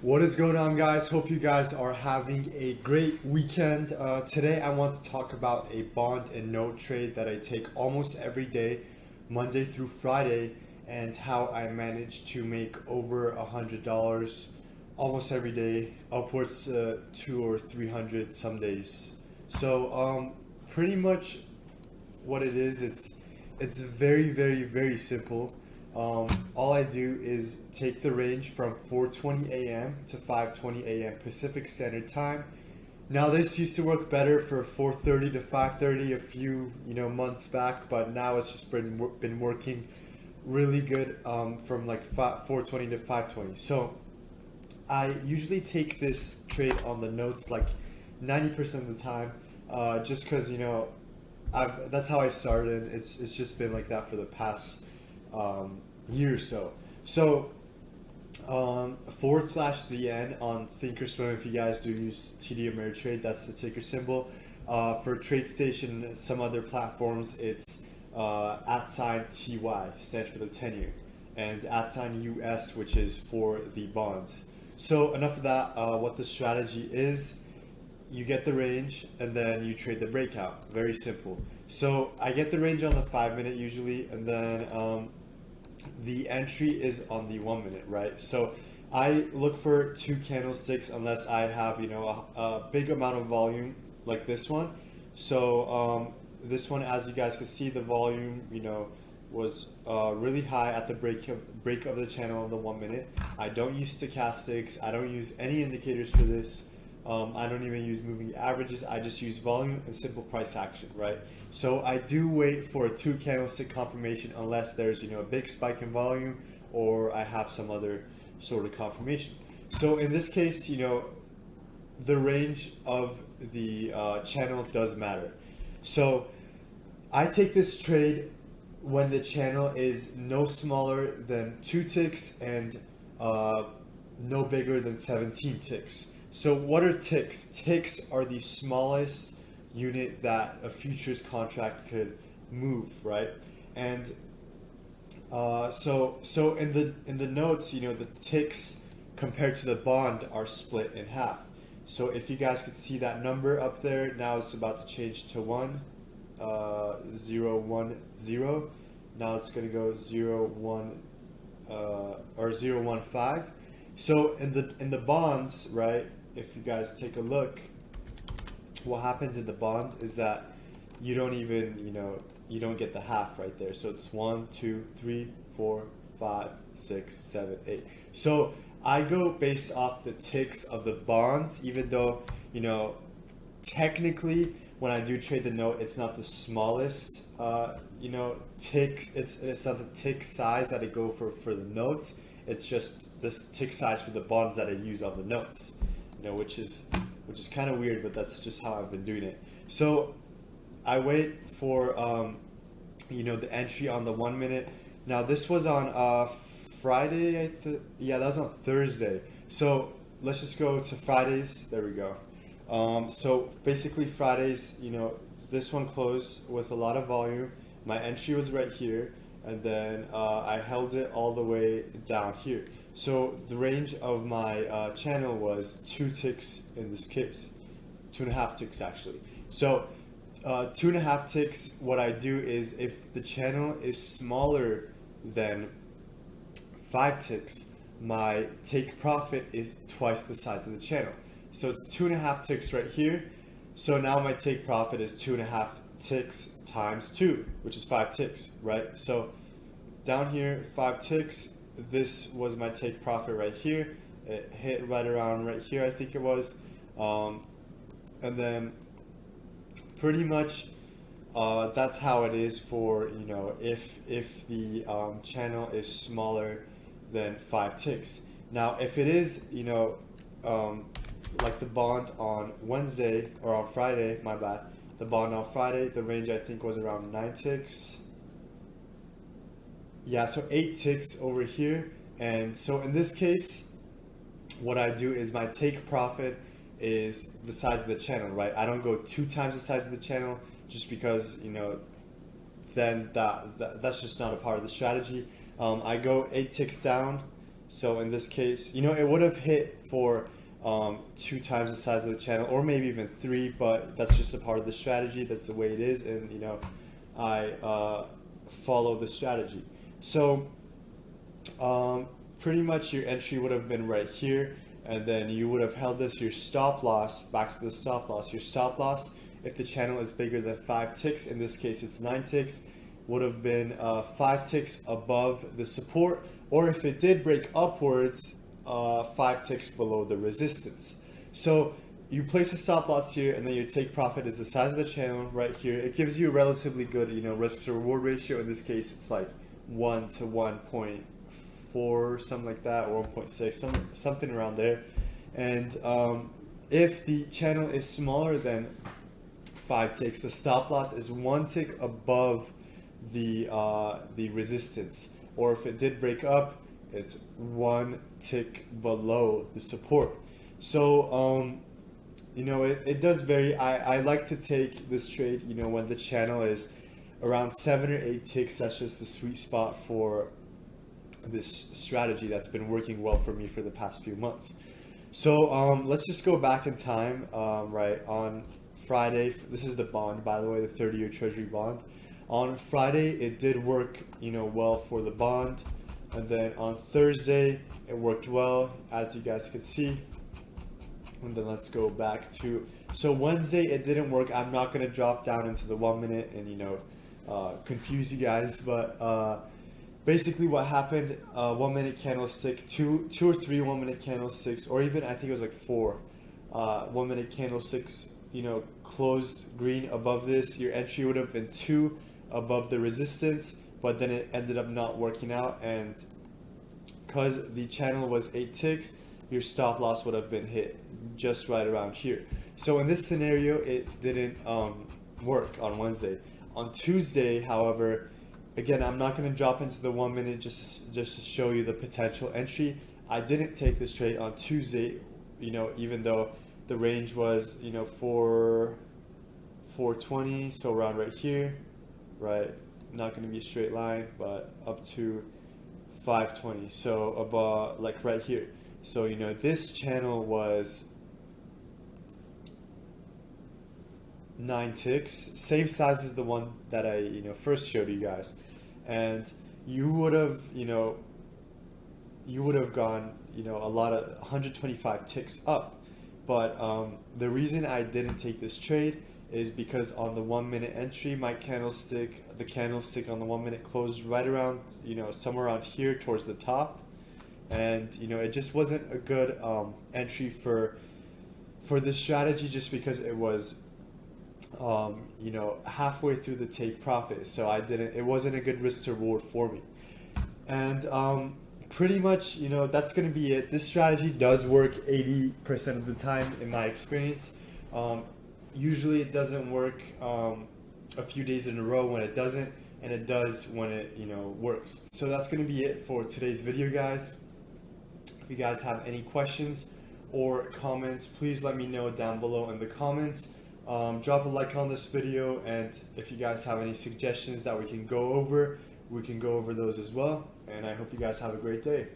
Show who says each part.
Speaker 1: What is going on, guys? Hope you guys are having a great weekend. Today I want to talk about a bond and note trade that I take almost every day, Monday through Friday, and how I managed to make over $100 almost every day, upwards to 200 or 300 some days. Pretty much what it is, it's very simple. All I do is take the range from 4:20 a.m. to 5:20 a.m. Pacific Standard Time. Now this used to work better for 4:30 to 5:30 a few months back, but now it's just been working really good from like 4:20 to 5:20. So I usually take this trade on the notes like 90% of the time, just because that's how I started. It's just been like that for the past year or so. /ZN on Thinkorswim, if you guys do use TD Ameritrade, that's the ticker symbol. For TradeStation, some other platforms, it's @TY, stands for the 10-year, and @US, which is for the bonds. So enough of that. What the strategy is, you get the range and then you trade the breakout. Very simple. So I get the range on the 5-minute usually, and then the entry is on the 1-minute, right? So I look for 2 candlesticks unless I have a big amount of volume like this one. So this one, as you guys can see, the volume was really high at the break of the channel on the 1-minute. I don't use stochastics. I don't use any indicators for this. I don't even use moving averages. I just use volume and simple price action, right? So I do wait for a 2 candlestick confirmation unless there's a big spike in volume or I have some other sort of confirmation. So in this case, the range of the channel does matter. So I take this trade when the channel is no smaller than 2 ticks and no bigger than 17 ticks. So what are ticks? Ticks are the smallest unit that a futures contract could move, right? And so in the notes, the ticks compared to the bond are split in half. So if you guys could see that number up there, now it's about to change to 010. Now it's gonna go 01 or 015. So in the bonds, right? If you guys take a look, what happens in the bonds is that you don't even, you don't get the half right there. So it's 1, 2, 3, 4, 5, 6, 7, 8. So I go based off the ticks of the bonds, even though, technically when I do trade the note, it's not the smallest, tick. It's not the tick size that I go for the notes. It's just this tick size for the bonds that I use on the notes. Which is kind of weird, but that's just how I've been doing it. So I wait for the entry on the 1-minute. Now this was on Friday. Yeah, that was on Thursday. So let's just go to Fridays. There we go. So basically Fridays, this one closed with a lot of volume. My entry was right here, and then I held it all the way down here. So the range of my channel was 2 ticks in this case, 2.5 ticks actually. So 2.5 ticks, what I do is if the channel is smaller than 5 ticks, my take profit is twice the size of the channel. So it's 2.5 ticks right here. So now my take profit is 2.5 ticks times 2, which is 5 ticks, right? So down here, 5 ticks. This was my take profit right here. It hit right around right here, I think it was. And then pretty much that's how it is for, if the channel is smaller than 5 ticks. Now, if it is, like the bond on Wednesday or on Friday, my bad, the bond on Friday, the range I think was around 9 ticks. Yeah, so 8 ticks over here. And so in this case, what I do is my take profit is the size of the channel, right? I don't go 2 times the size of the channel just because, then that's just not a part of the strategy. I go 8 ticks down. So in this case, it would have hit for 2 times the size of the channel, or maybe even 3, but that's just a part of the strategy. That's the way it is, and you know, I follow the strategy. So pretty much your entry would have been right here, and then you would have held this, your stop loss, back to the stop loss. Your stop loss, if the channel is bigger than 5 ticks, in this case it's 9 ticks, would have been 5 ticks above the support, or if it did break upwards, 5 ticks below the resistance. So you place a stop loss here, and then your take profit is the size of the channel right here. It gives you a relatively good, you know, risk to reward ratio. In this case, it's like 1 to 1.4, something like that, or 1.6, something around there. And if the channel is smaller than 5 ticks, the stop loss is 1 tick above the resistance, or if it did break up, it's 1 tick below the support. So you know, it does vary. I like to take this trade, you know, when the channel is around 7 or 8 ticks. That's just the sweet spot for this strategy that's been working well for me for the past few months. So let's just go back in time. Right on Friday, this is the bond, by the way, the 30-year Treasury bond. On Friday, it did work, you know, well for the bond, and then on Thursday, it worked well, as you guys can see. And then let's go back to, so Wednesday it didn't work. I'm not going to drop down into the 1 minute and, you know, confuse you guys, but basically what happened, 1 minute candlestick, two or three 1 minute candlesticks, or even I think it was like 4 1 minute candlesticks, you know, closed green above this. Your entry would have been 2 above the resistance, but then it ended up not working out, and because the channel was 8 ticks, your stop loss would have been hit just right around here. So in this scenario, it didn't work on Wednesday. On Tuesday, however, again, I'm not going to drop into the 1 minute just to show you the potential entry. I didn't take this trade on Tuesday, you know, even though the range was, you know, 420, so around right here, right? Not going to be a straight line, but up to 520, so about like right here. So, you know, this channel was 9 ticks, same size as the one that I, you know, first showed you guys, and you would have, you know, gone, you know, a lot of 125 ticks up. But the reason I didn't take this trade is because on the 1 minute entry, my candlestick, the candlestick on the 1 minute closed right around, you know, somewhere around here towards the top. And, you know, it just wasn't a good entry for this strategy, just because it was, you know, halfway through the take profit. So it wasn't a good risk to reward for me. And pretty much, you know, that's going to be it. This strategy does work 80% of the time in my experience. Usually it doesn't work a few days in a row when it doesn't, and it does when it, you know, works. So that's going to be it for today's video, guys. If you guys have any questions or comments, please let me know down below in the comments. Drop a like on this video, and if you guys have any suggestions that we can go over those as well. And I hope you guys have a great day.